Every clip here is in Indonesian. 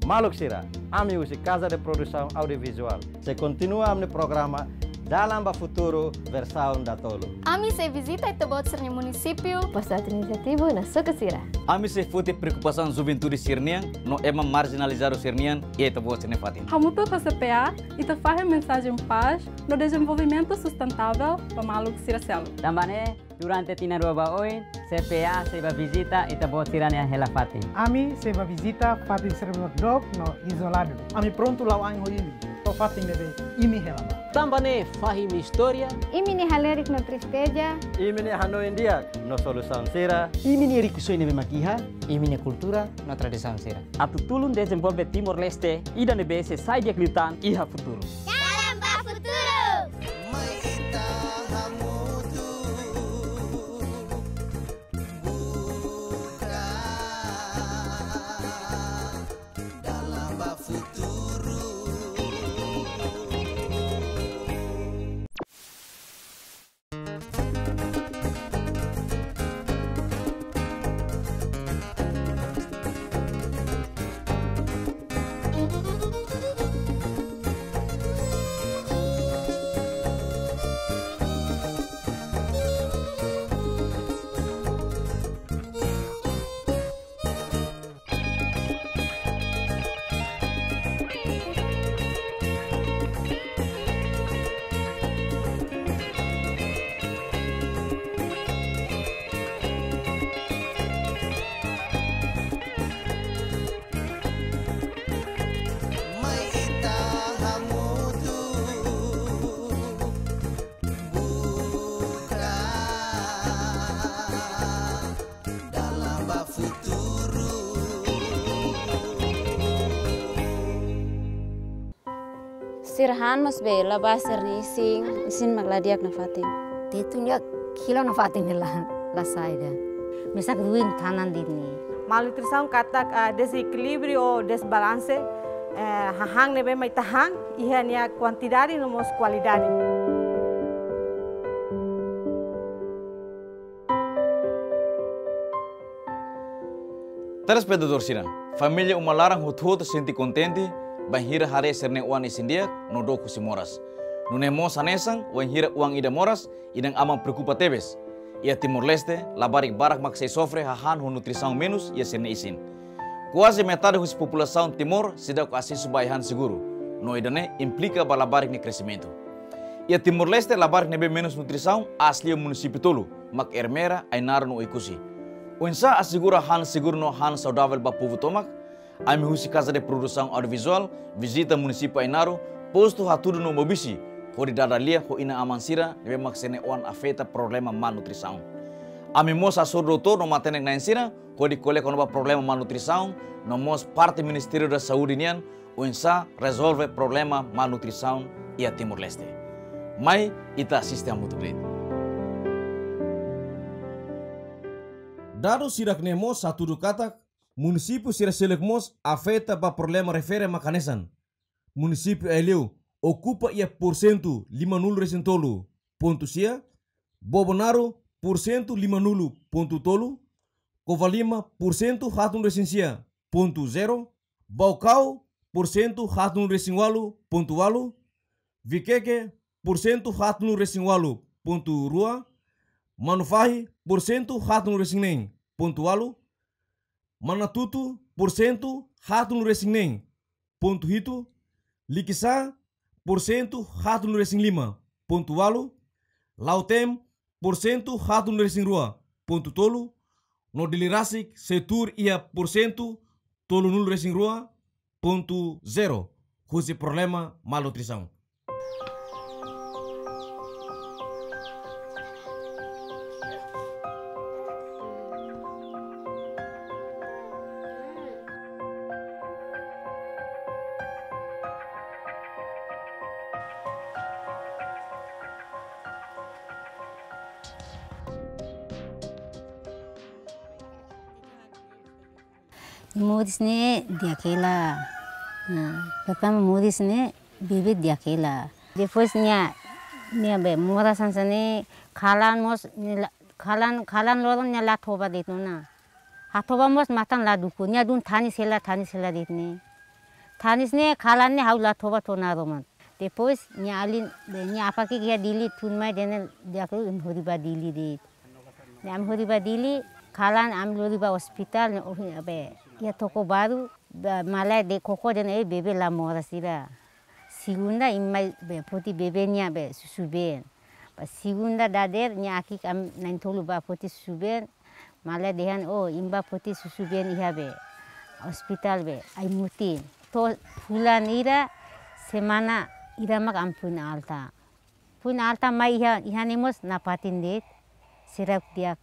Maluk Sira, ami usi Casa de Produção Audiovisual. Se continua amne programa dalam futuro versão da Tolo. Ami se visita e tebot sernya município. Pasat inisiativo na Soka Sira. Ami se fute preocupação juventude Sirnian, no ema marginalizar o Sirnian e tebot sernya fatin. Hamuto com a CPA e te faz mensagem paz no desenvolvimento sustentável para Maluk Sira Selo. Também durante tina roba hoy, CPA se va visita e tebot Sirania hela fatin. Ami se va visita fatin servidor dog no isolado. Ami pronto lau ang hoini. To fatin deve imi hela. Também fahim história. Imini halerik no tristeja. Imini Hano India, no Solução Sira. Imini rikusoi nebe makiha. Imini kultura no tradição Sira. Atu tulun desenvolve Timor-Leste e da nebese sai de klitan iha futuro. Dalam futuro. Sirhan mas be labas serni isin magladiak na fatin. Titunya kilo na fatin nila la saida. Misak duin tanan dini. Malnutrição katak desequilíbrio ou desbalance hahang nebe mai tahang iha nia quantidade no mos qualidade. Telespectador Sira, família uma larang hut senti contente. Banhira hare serne uang isindiak no doku si moras. Nune mo sanesang banhira uang ida moras idang amang preocupa tebes. Ia Timor-Leste labarik barak maksai sofre hahan hu nutrição menos ia serne isin. Quase metade da população Timor sidak acesso baihan seguro. No idane implica balabarik ni crescimento. Ia Timor-Leste labarik nebe menos nutrição asli o município tolo mak ermera ainar no ikusi. Unsa assegura han seguro no han saudável ba povo tomak. Ami husi Casa de Produção Audiovisual, visita município Ainaro, posto hatudo no Mobisi, hori dadalia ho ina amansira, nebe maksene oan afeta problema malnutrição. Ami mos asur doutor no matenek na ensira, hori kole konoba problema malnutrição, no mos parte Ministério da Saúde nian, unsa resolve problema malnutrição ia Timor-Leste. Mai ita sistem muito grande. Dado sirak nemo satu katak, município Sira Selekmos afeta para problema refere makanesan. Município Eleu ocupa ia porcento 50% ponto sia, Bobonaro porcento 50 ponto tolo, Covalima porcento hatun resensia ponto 0, Baucau porcento hatun resinwalu ponto walu, Vikeke porcento hatun resinwalu ponto rua, Manufahi porcento hatun resinen ponto walu, Manatutu porcento hatun resinen ponto hito, Likisa porcento hatun resin lima ponto walu, Lautem porcento hatun resin rua ponto tolo, no Dilirasik setur ia porcento tolo nul resin rua ponto 0, husi problema malnutrição. Modis ne diakela. Pertama modis ne bibit diakela. Depois nia be mora sansane kalan mos kalan lorong nya lathoba dituna. Hathoba mos matan la duku nya dun thani sela ditne. Tanisnya kalannya haulah toba tona roman. Depois nyalin apa ki dia dili tunmai dene dia ko horiba dili di. Am horiba dili kalan am horiba hospital abe ya toko baru malai de koko dene bebe la morasira. Segunda imai be poti bebe nya be susuben. Pas segunda dader nya aki am nain tolu ba poti susuben malai dehan imba poti susuben iha be hospital be ai mutin. To bulan ira semana ira mak ampun alta. Pun alta mai iha nemos napatin det sirak diak.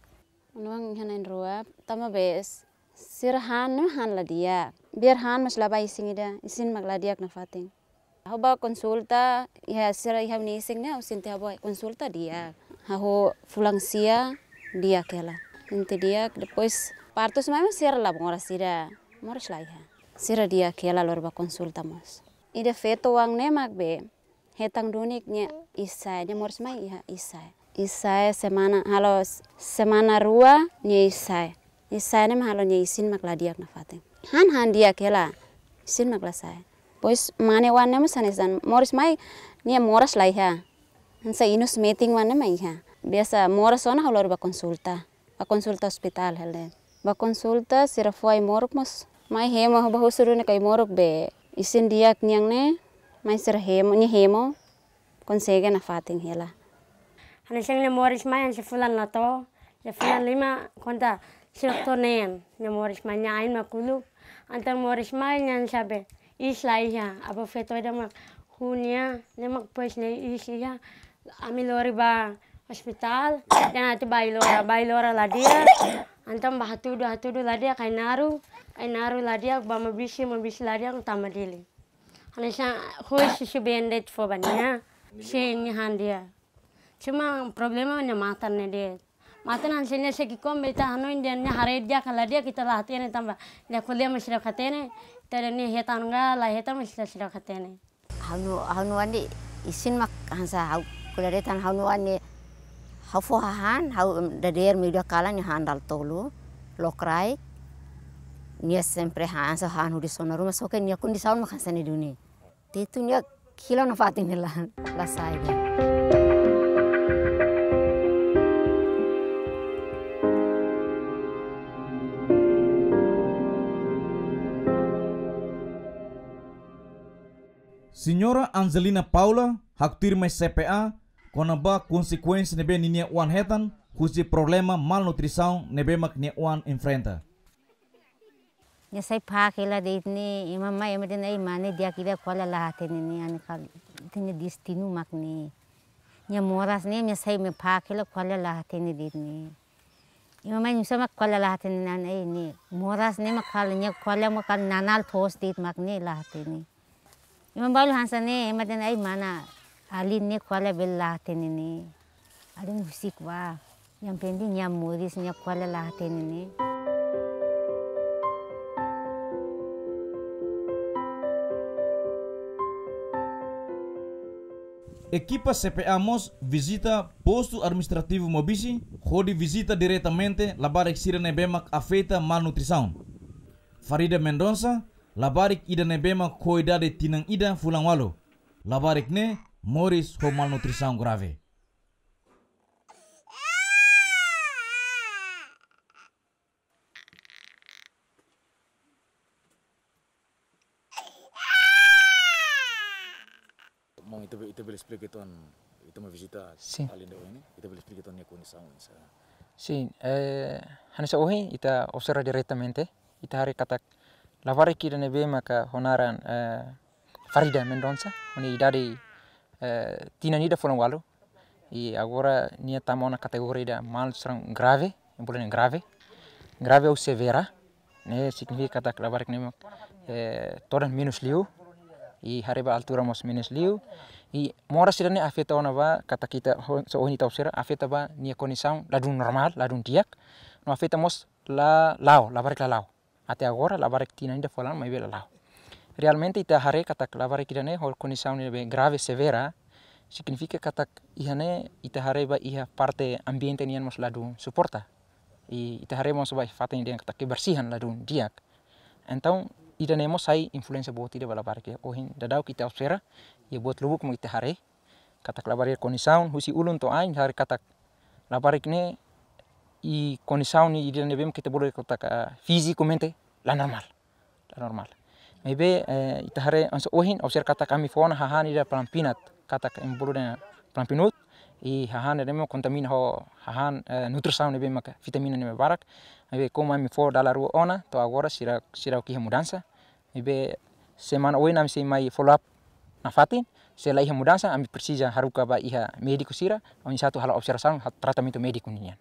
Nuang hanan ruap tama bes sirhan han la dia. Biar han mas labai singida isin mak la diak nafating. Haba konsulta iha sira iha ni singna usin te haba konsulta dia. Haho fulang sia dia kela. Inte dia depois partos mai sira la bongora sira. Moras la iha. Sira dia kela lor ba konsultamos. Ida feto wang ne magbe hetang dunik nya isai nya mors mai iha isai. Isai semana rua nya isai. Isai ne halo nya isin makla diak na fating. Han dia kela isin makla sai. Pois mane wan ne masanesan mors mai nya moras la iha. Hansa inus meeting wan ne mai iha. Biasa moras ona halo ba konsulta. Ba konsulta hospital helen. Ba konsulta sira foi mormos mai hemo bahu suruh ne kai morok be isin diak niang ne mai ser hemo ni hemo konsege na fating hela hanisang ne moris mai an sefulan lato ya fulan 5 konta silokto nen ne moris mai nyain makulu antang moris mai nyan sabe islai ya apa feto da mak hunia ne mak pues ne isia amilori ba hospital dan ati bailora la dia antam bahatudu la dia kai naru la dia ba mabisi la dia utama dili hanisa khusus subendet fo banya sing handia cuma problema nya matan ne dia matan hasilnya sekikom beta hano indian nya hare dia kala dia kita latihan tambah dia kuliah masih katene tadani hetan ga la hetan masih katene hanu andi isin mak hansa hau kuliah hanu andi hau fohahan hau dader media kalan nya handal tolu lokrai nia sempre hansa han hudi sona rumah soke nia kundi saun makasa ni duni itu nia kilo na fatin la saida Senhora Angelina Paula haktir mais CPA konaba konsekuensi nebe ninia wan hetan kusi problema malnutrição nebe mak nia wan enfrenta. Nya sai pakela de ni imama emeden ai mane dia kira kola lahate ni an kal tinya destino mak ni. Nya moras ni nya sai me pakela kola lahate ni dit ni. Imama ni sama kola lahate ni nan ai ni. Moras ni makal nya kola makal nanal thos dit mak ni lahate ni. Imam balu hansane emeden ai mana alin ni kola bel lahate ni. Alin husik wa. Yang penting nya moris nya kola lahate ni. Equipa CPA MOS visita posto administrativo Mobisi, onde visita diretamente labarik sira nebemak afeta malnutrição. Farida Mendonça, labarik ida nebemak koidade tinang ida fulang walo. Labarik ne moris ho malnutrição grave. Ita boleh explicar tuan, ita mau visita Alinda ini, ita boleh explicar tuan condição. Sim, hanisa ohi ita observa diretamente, ita hari katak lavari kira nebe maka honaran Farida Mendonça, oni idade tina nida foram walu, e agora nia tamo na kategori da mal serang grave, yang boleh grave ou severa, ne significa katak lavari nebe toran minus liu. I hariba altura mos minus liu i mora sira ne afeta ona ba kata kita so oni tau sira afeta ba nia condição ladun normal ladun diak no afeta mos la barik la lao ate agora la barik tina inda falan mai bela lao realmente ita hare kata la barik kirane hol condição ne grave severa significa kata ihane ita hare ba iha parte ambiente nian mos ladun suporta i ita hare mos ba faten dia kata kebersihan ladun diak então ida nemo sai influenza buat ida bala barik ohin dadau kita observa ia buat lubuk mo ita hare katak labarik konisaun husi ulun to ain hari katak labarik ne i konisaun ni ida nebem kita boleh katak fisikomente la normal maybe ita hare anso ohin observa katak kami fona hahan ida pelampinat katak embulu na pelampinut i hahan nemo kontamina ho hahan nutrisaun nebe maka vitamina nebe barak maybe como mi for dalaru ona to agora sira ki mudança maybe semana oin am se mai follow up na fatin sela iha mudança am precisa haruka ba iha médico sira on satu hal observação tratamento médico nian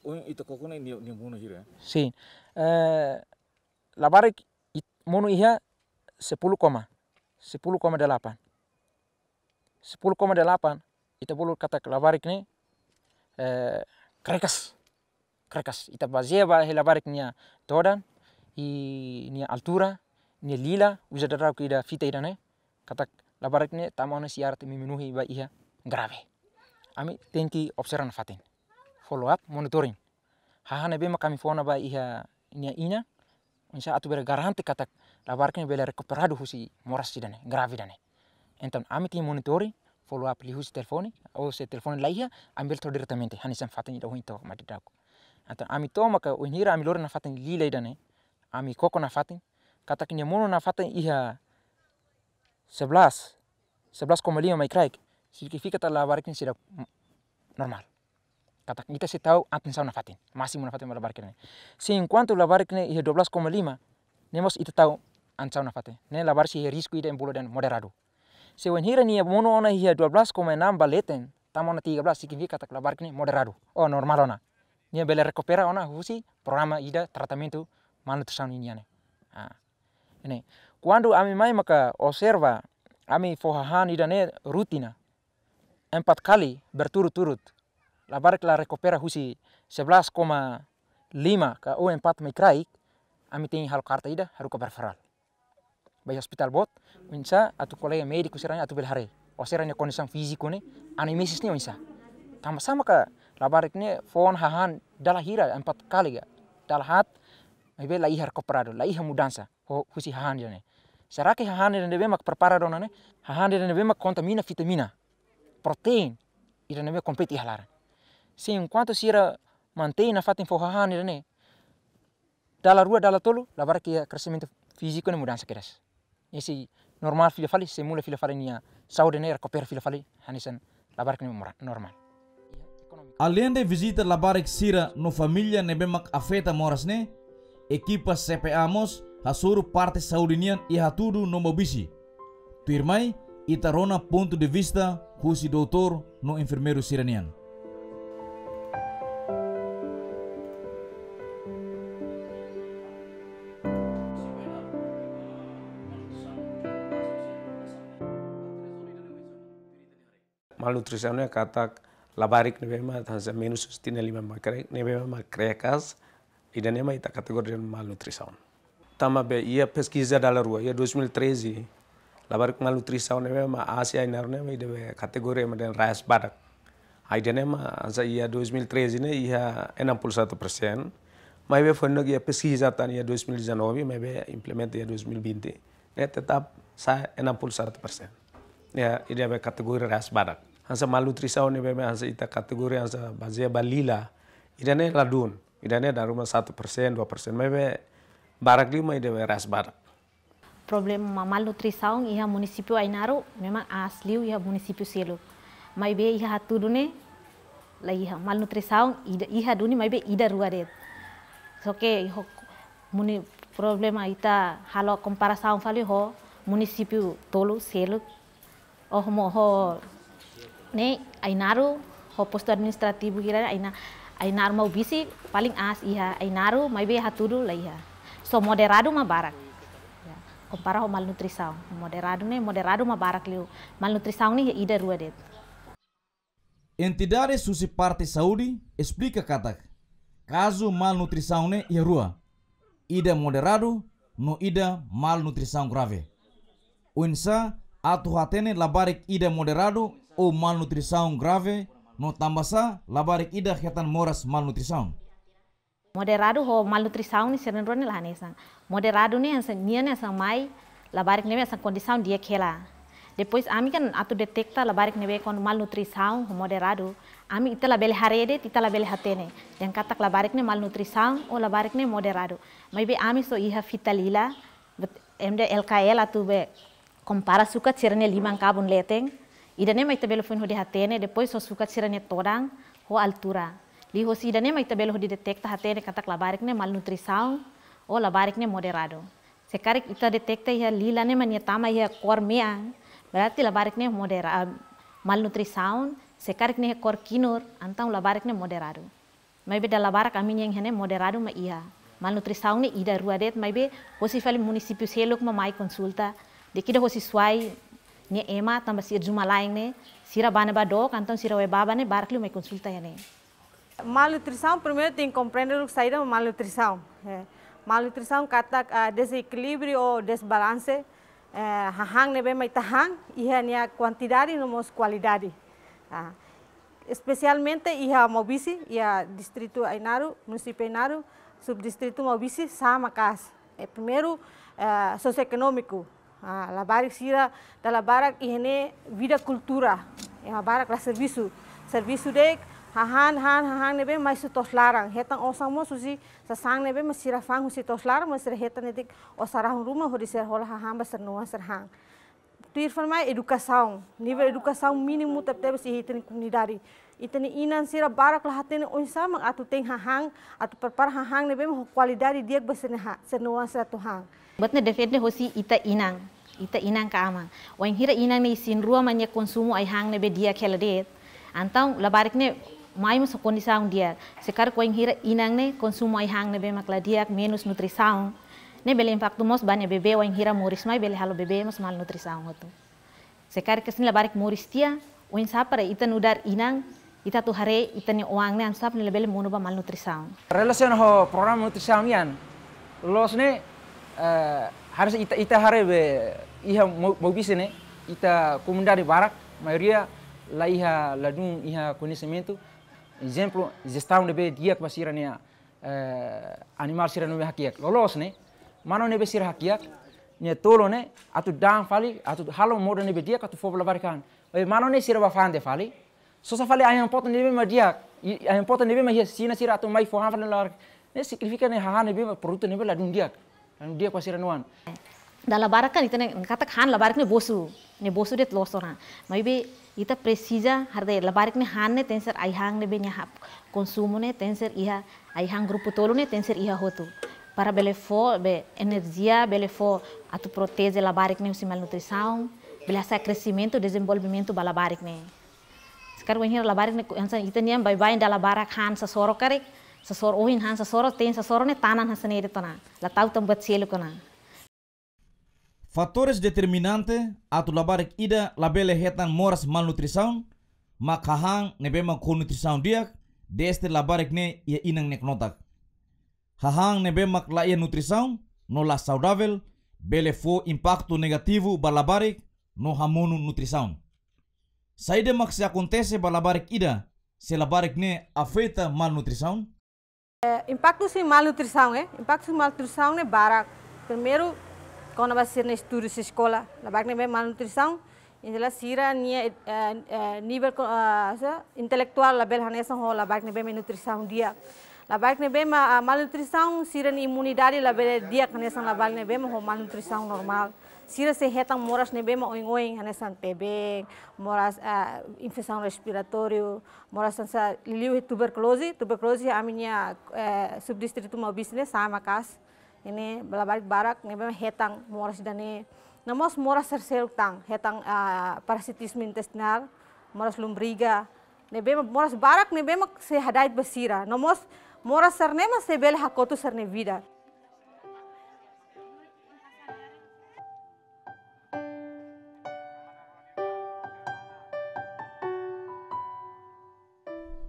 oin ito kokona ni mono hira sim labarik mono iha 10,8 ita bulu kata labarik ni krekas ita bazia ba labarik nia todan i nia altura nia lila usa darau ida fita ida ne kata labarik ni tamona siar memenuhi ba iha grave ami tenti observan fatin follow up monitoring hahana be kami fona ba iha nia ina insya atu bere garanti kata labarik ni bela recuperado husi moras sidane grave dane enton ami ti monitoring follow up lihusi telefoni o se telefoni laiha ambil to diretamente hanisan fatin ida huinto madidako atau ami to maka unhira ami lor na fatin lila idane ami koko na fatin kata kinya mono na fatin iha 11,5 micraik significa ta labarikin sida normal kata kita se tahu antin sauna fatin masih mona fatin labarikin se enquanto labarikin iha 12,5 nemos ita tahu an sauna fatin ne labar si risco ida embolo dan moderado se unhira ni mono ona iha 12,6 baleten tamona 13 significa ta labarikin moderado oh normal ona nia bela recupera ona husi programa ida tratamento malnutrição iniane ini quando ami mai maka observa ami fohahan ida ne rutina 4 kali berturut-turut labarik la recupera husi 11,5 ka o 4 micraik ami tem hal karta ida haruka berferal bai hospital bot insa atu kolega médico seranya atu belhare observa kondisi fisiko ne animesis ne insa sama ka labarik ne fon hahan dala hira 4 kali ga dala hat maybe la iha recuperado la iha mudança husi hahan ne será que hahan ne debe mak preparado ne hahan ne debe mak contamina vitamina protein ira ne compete halar se enquanto sira mantém na fatin fo hahan ne dala rua dala tolo labarik ia crescimento físico ne mudança keras esse normal fila fali semula fila fali nia saúde ne recupera fila fali hanisan labarik ne normal. Além de visita labarik sira no família nebemak afeta moras ne, equipa CPAMOS hasuru parte saudinian e hatudu no mobisi. Tuirmai itarona ponto de vista husi doutor no enfermeiro siranian. Malnutrição kata labarik nebema tansa menos 65 macrek nebema macrecas e danema ita categoria de malnutrição. Tama be ia pesquisa da rua ia 2013 labarik malnutrição nebema Asia inarne me debe categoria de ras badak. Ai danema asa ia 2013 ne ia 61%, mas be foi no ia pesquisa tan ia 2019 mas be implementa ia 2020 ne tetap sa 61%. Ya ida be categoria ras badak. Hansa malnutrição ne beme hansa ita kategori hansa bazia balila idane ladun idane daruma 1% 2% mebe barak lima ide ras barak. Problema malnutrição iha município Ainaro memang asli iha município Selo. Mai be iha hatudune la iha malnutrição iha duni mai be ida ruadet. Soke iho muni problema ita halo comparação fali ho município Tolo Selo oh mo ho ne Ainaro ho posto administrativo kira Ainaro mau bisi paling as iha Ainaro mai be hatudu la iha so moderado ma barak ya compara ho malnutrição moderado ma barak liu malnutrição ni ida rua det. Entidades susi parte saúde explica katak caso malnutrição ne ia rua ida moderado no ida malnutrição grave unsa atu hatene labarik ida moderado ou malnutrição grave no tambasa labarik ida hetan moras malnutrição. Moderado ho malnutrição ni seren rone la nesa. Moderado ni asa nia ni asa mai labarik nebe asa condição dia kela. Depois ami kan atu detecta labarik nebe kon malnutrição ho moderado. Ami ita label harede, ita label hatene. Yang katak labarik ne malnutrição o labarik ne moderado. Mai be ami so iha fitalila, MD LKL atu be compara suka cirane limang kabun leteng. Idane mai tabelo fun ho de hatene, depois so suka cirane todang ho altura. Li ho sidane mai tabelo ho di detecta hatene katak labarik ne malnutrição o labarik ne moderado. Sekarang ita detecta iha lila ne mania tama iha kor meang, berarti labarik ne moderado. Malnutrição, sekarang ne kor kinur, antang labarik ne moderado. Mai be da labarak amin yang hene moderado ma iha. Malnutrição ne ida ruadet mai be hosi fali município selok ma mai consulta. De kida hosi suai ne ema tamba sir juma lain ne sira bana badok antang sira we baba ne barak lu mai consulta ya ne. Malnutrição, primeiro tem que compreender o que sai da malnutrição. Malnutrição kata desequilíbrio ou desbalance, hang nebe mai tahang, iha nia quantidade no mos qualidade. Especialmente iha Mobisi, iha distrito Ainaro, município Ainaro, subdistrito Mobisi sama kas. Primeiro socioeconômico, labarik sira da labarak ihene vida cultura, labarak la serviço de han nebe mais tos larang hetang osamo susi sasang nebe masira fang husi tos larang masira hetan nedik osarang rumah hodi ser hola haham basar noa serhang. Tuir formai educação, nível educação mínimo tep si hitani comunidade. Itani inan sira barak lah hatene onsama atu teng hahang atu perpar hahang nebe mo qualidade diak basar ser noa ser tuhang. Batne defende hosi ita inang ka ama. Wan hira inang ni sin rua manya konsumo ai hang nebe dia keladet. Antau labarik ne mai mas condição dia. Sekarang ko hira inang ne konsumo ai hang nebe makla diak menos nutrição. Ne bele impacto mos banya bebe wan hira moris mai bele halo bebe mos mal nutrição hotu. Sekarang kesin labarik moris tia wan sapara ita nudar inang ita tu hare ita ni uang ne ansap ne bele mono ba mal nutrição. Relation ho program nutrição yan. Los ne harus ita hare be iha Mobisi ne ita comunidade barak maioria lá iha ladum iha conhecimento. Exemplo, gestão nebe diak basira ne animal sira nebe hakiak. Lolos ne mano nebe sira hakiak ne tolo ne atu dang fali atu halo modo nebe diak atu fo labarikan. Mano ne sira ba fande fali. So sa fali ayang pot nebe ma diak. Ayang pot nebe ma sina sira atu mai fo han fali lar. Ne significa ne ha nebe produto nebe ladum diak. Ladum diak basira nuan. Da labarakan itane katak han labarak ne bosu det losora. Maybe ita precisa harde labarik ne han ne tenser ai hang ne benya hap konsumo ne tenser iha ai hang grupo tolo ne tenser iha hotu para bele fo be energia bele fo atu protege labarik ne usi malnutrição bele asa crescimento desenvolvimento ba labarik ne sekarang when labarik ne ansan ita niam bye da labarak han sa soro karek sa soro ohin han sa soro ten sa soro ne tanan hasane de tona la tau tambat selo kona. Fatores determinantes atu labarik ida labele hetan moras malnutrição, makahang nebe ma nutrição diak, deste labarik ne ia inang nek notak. Hahang nebe mak la ia nutrição, no la saudável, bele fo impacto negativo balabarik no hamonu nutrição. Saide mak se acontece balabarik ida, se labarik ne afeta malnutrição? Impacto sim malnutrição, impacto sim malnutrição ne barak. Primeiro quando vai ser na estudo de escola, lá vai ter malnutrição, então sira nível intelectual lá bel hanesa ho lá vai ter nutrição dia, lá vai ter malnutrição sira imunidade lá bel dia hanesa lá vai ter malnutrição normal, sira se hetang moras nebe ma oing hanesa TB, moras infecção respiratório, moras sa liu tuberculose a minha subdistrito Mobisi ne sama kas. Ini balabarik barak nebe hetang moras dane namos moras sersel tang hetang parasitisme intestinal moras lumbriga nebe moras barak nebe se hadait basira namos moras serne mas se bel hakotu serne vida.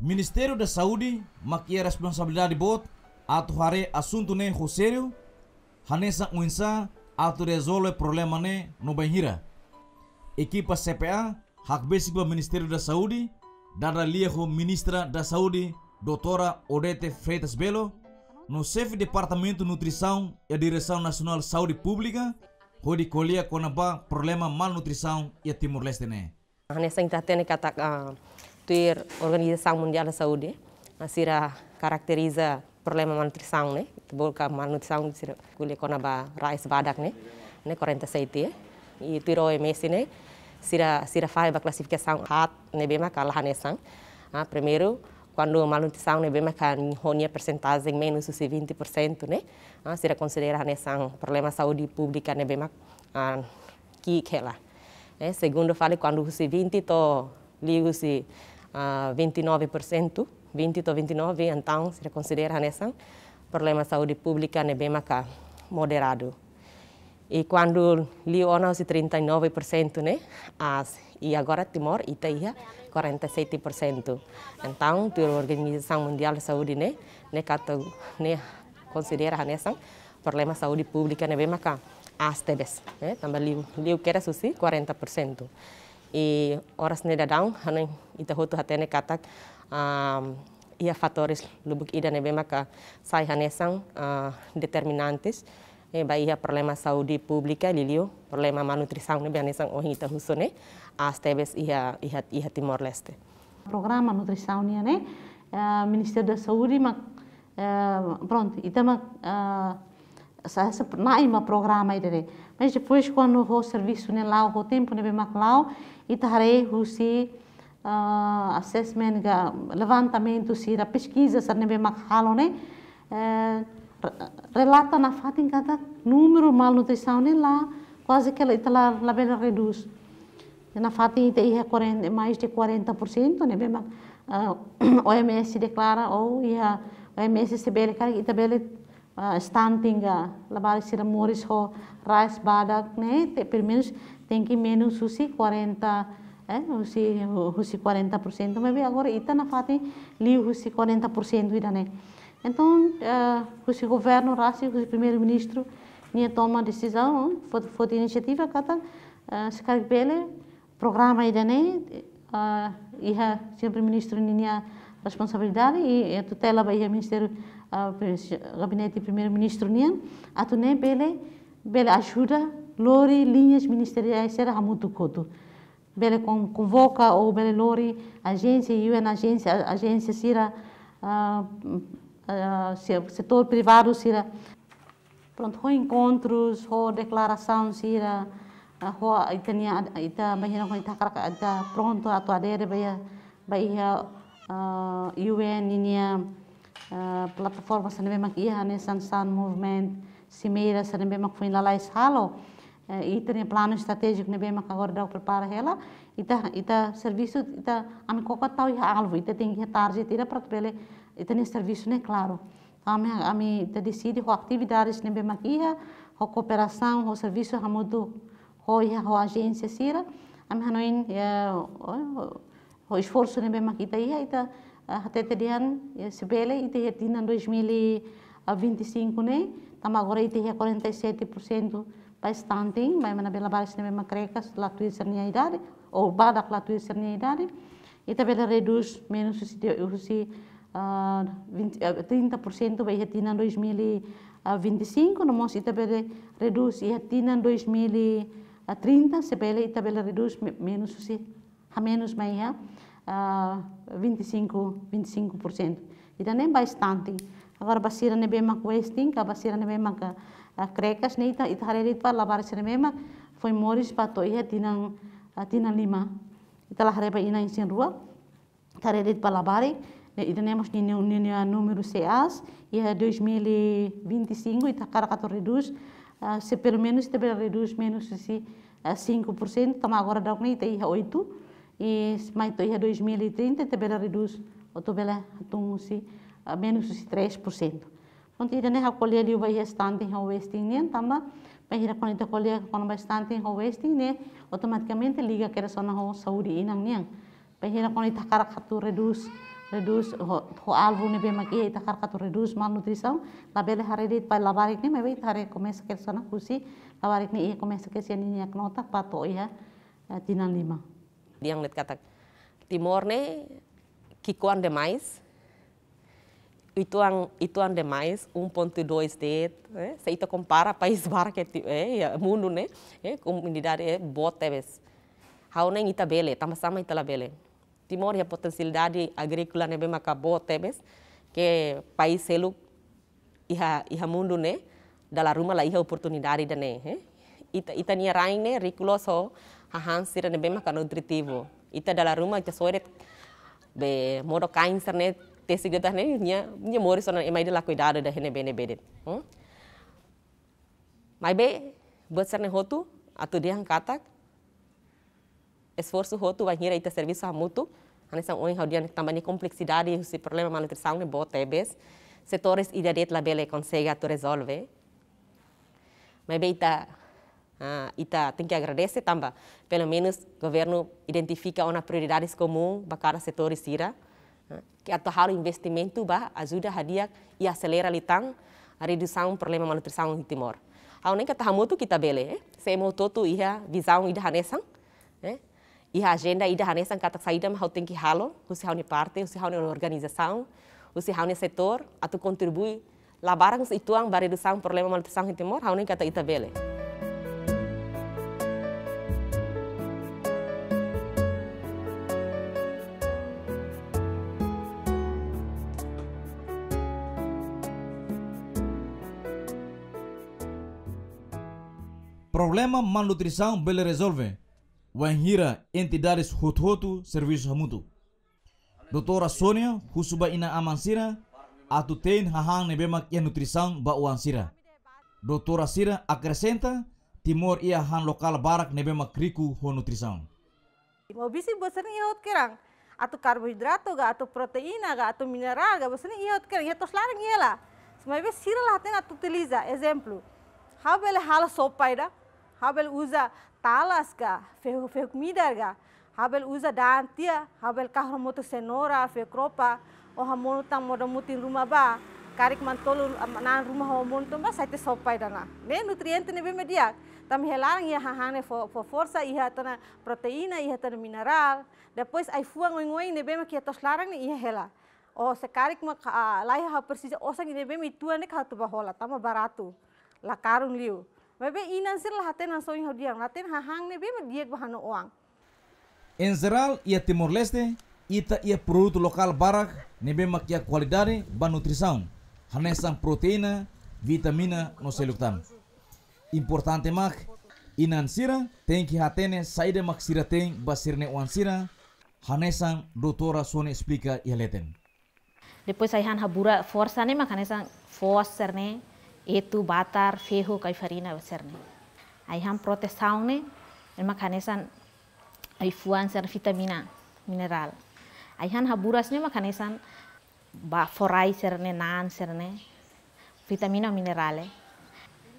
Ministério da Saúde makia responsabilidade bot atu hare assunto ne rosério hanesa uinsa atu resolve problema ne no banhira. Equipa CPA hak besi ba Ministério da Saúde dada liaho ministra da Saúde Doutora Odete Freitas Belo no chefe departamento nutrição e a direção nacional saúde pública, onde colhia com a problema malnutrição e a Timor-Leste né. Nessa tem kata ter Organização Mundial da Saúde, sira caracteriza problema malnutrição né, bolka malnutrição sira colhia com a rais badak né 47 e tiro OMS né sira faz a classificação hat né bem mais cala hanesang. Primeiro quando malnutrição né bem mais honia percentagem menos de 20% né, sira considera hanesang problema saúde pública né bem mais que lá. Segundo fala quando se 20 to ligo se 29%, 20 to 29, então se considera nessa problema saúde pública né bem mais moderado. E quando ligo ona se 39%, né, e agora Timor itaia 47%. Então a Organização Mundial da Saúde né considera nessa problema saúde pública né bem mais ASTBs, também liu kera susi 40%. E horas ne dadang hanen ita hotu hatene katak ia fatores lubuk ida ne bemaka sai hanesang determinantes ba ia problema saúde pública liliu problema malnutrição ne hanesang oh ita husone ASTBs ia Timor-Leste. Programa nutrição né Ministério da Saúde pronto ita saya naima programa ide mas depois quando o serviço ne lá o tempo ne bemak lá ita harei husi assessment ga levantamento sira pesquisa sa ne bemak halo ne relata na fatin kata número malnutrição ne lá quase que ita lá bela reduz na fatin ita ia mais de 40% ne bemak OMS declara ou ia OMS se bele kali ita bele stunting labar sira moris ho rice badak né pelo menos tem que menos susi 40 husi 40% mas agora ita na fati li husi 40% ida né então husi governo rasi husi primeiro-ministro nia toma decisão foi iniciativa kata sekali bele programa ida né ia primeiro-ministro nia responsabilidade e tutela ba ia ministério gabinete primeiro-ministro nian atu ne bele ajuda lori linhas ministeriais será muito coto bele convoca ou bele lori agência UN agência sira setor privado sira pronto ho encontros ho declaração sira ho ita bahina ko ita pronto atu adere bahia UN inia plataforma sa nabemak iha ne San Movement Cimeira sa nabemak foi lá halo ita ne plano estratégico nabemak agora dá prepara ela ita serviço ita am kokatau iha alvo ita tem que target ira para bele ita ne serviço ne claro ami ita decide ho atividades nabemak iha ho cooperação ho serviço hamudu ho iha ho agência sira ami hanoin o esforço nabemak ita iha ita até tedian sebele ite tina 2025 né tam agora ite 47% para stunting vai mana bela baris ne macrecas la tua sernia idade ou badak la tua sernia idade ite bela reduz menos se 30% vai tina 2025 no mos ite bela reduz ia tina 2030 sebele ite bela reduz menos se a menos mais 25%. Ida nem bastante. Agora basira ne bemak wasting, basira ne bemak crekas ne ita harerit pa labar sira bemak foi moris pa to ia tinang 5. Ita la hareba ina insin rua. Harerit pa labari ita nemos ni número CAs ia 2025 ita karakato reduz se pelo menos ita reduz menos se 5%, tama agora dá ita ia 8. E mais to ia 2030 te bela reduz o to bela tung si menos si 3%. Ponto ida ne hakolhe liu vai restante ho wasting ne tamba bahira kon ita kolhe kon bastante ho wasting ne automaticamente liga que era só na ho saúde inang niang bahira kon ita karakatu reduz ho alvo ne be maki ita karakatu reduz malnutrição la bela haredit pa labarik ne me hare começa que só na kusi labarik ne começa que se ni ak nota pa to ia tinan 5. Yang net kata Timor ne kikuan demais ituan demais 1.2 det, se ita compara país barak ya mundo né, comunidade bote ves. Hau nem ita bele, sama ita la bele. Timor ya potensialidade agrícola né bem macabou tebes, que país selu iha mundo né, dalam rumah lah iha oportunidade da né. Ita nia rain né, riculoso hahan sira né bem maca nutritivo. Ita dalam rumah ita soeret be modo cancer né, tesigata né, nia mori sona emai de la cuidado da hene bene bedet. Mas be buat né hotu atu dia katak esforço hotu vai hira ita serviço a mutu, anesang oi haudian tambani complexidade esse problema malnutrição né botebes, setores idadet la bele consegue tu resolve. Mas be ita tem que agradecer também, pelo menos o governo identifica uma prioridades comum para cada setor sira, que atual investimento ba ajuda a e acelera litang a redução do problema malnutrição em Timor. Ao nem que tá muito kita bele, se mo todo ia visão ida hanesang, e a agenda ida hanesang kata saída mas tem que halo, você há uma parte, você há uma organização, você há um setor, a tu contribui lá barang ituang para redução do problema malnutrição em Timor, há nem kata ita bele. Problema malnutrição bele resolve. Wanhira entidades hotu serviço hamutu. Doutora Sônia husuba ina amansira atu tein hahang nebemak ia nutrição ba uansira. Doutora Sira acrescenta Timor ia han lokal barak nebemak riku ho nutrição. Mau bisi bosan iot kerang atau karbohidrato ga atau proteína ga atau mineral ga bosan iot kerang ia tos larang iela. Semai be sira lah ten atu utiliza exemplo. Habel hala sopaida, habel usa talas ga, ferro comida ga, habel usa dantia, habel kahro moto cenoura, fe cropa, o hamono tang moda mutin rumah ba, karik mantolo nan rumah hamono tong ba saite sopaida na. Ne nutriente ne be media. Tam helarang ia hahane for força ia tana proteína ia tana mineral. Depois ai fuang ngoi ne be ma kia tos larang ne ia hela. O sekarik ma lai ha persija osang ne be mi tua ne ka tu bahola tama barato. La karung liu. Mebe inan sir la haten an soing hodiang haten hahang ne be ma diek bahano oang. Em geral ia Timor Leste ita ia produto lokal barak ne be ma kia qualidade ba nutrição. Hanesang proteína, vitamina no seluktan. Importante mak inan sira tem que hatene saída mak sira tem basirne wan sira hanesang doutora Sônia explica ialeten. Depois aí han habura força ne mak hanesang força ne itu batar ferro kai farina baserne. Aí han proteção ne mak hanesang ai fuan ser vitamina mineral. Aí han haburas ne mak hanesang ba forai serne nan serne vitamina minerale.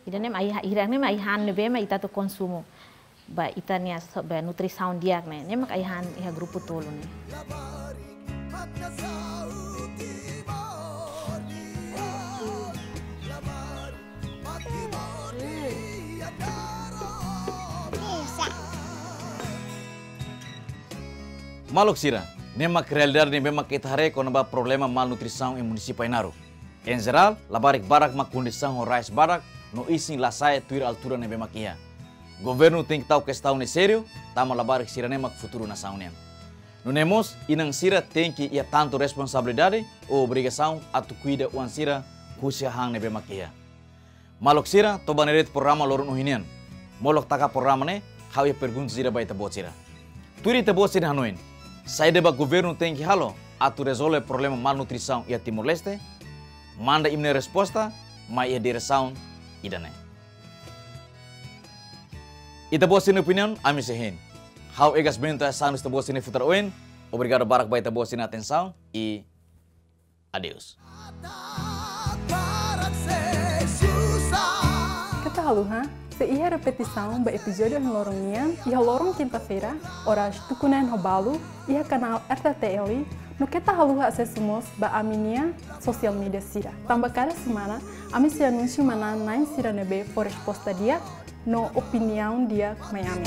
Idane mai irane mai han nebe mai ita to konsumo ba itania ba nutrição diak ne ne mak ai han iha grupo tolo ne. Maluk sira, nemak realidade ne bemak itahare kono ba problema malnutrição em município Ainaro. Em geral, labarik barak mak condição ho rice barak no ising lasai tuir altura ne bemak ia. Governo tem que tahu questão ne sério, tama labarik sira nemak futuro na saunian. No nemos, inang sira tem que ia tanto responsabilidade ou obrigação atu cuida uan sira kusia hang ne bemak ia. Maluk sira, to baneret programa lorun uhinian. Molok taka programa ne, hau ia pergunta sira baita bot sira. Tuiri te bot sira hanoin. Sai deba governo tem que halo atu resolve problema malnutrição ia Timor Leste. Manda imne resposta, mai ia direção idane. Ita bos sini opinion, ami sehin. How egas bento sanus ta bos sini futar oin. Obrigado barak baita bos sini atenção e adeus. Kita halu ha? Se ia repetição ba episódio em lorong ia lorong quinta-feira, horas tukunen hobalu, ia canal RTTL, no kita halu acessamos ba aminia social media sira. Tambah cada semana, ami se anuncio mana nain sira nebe for resposta dia, no opinião dia mai ami.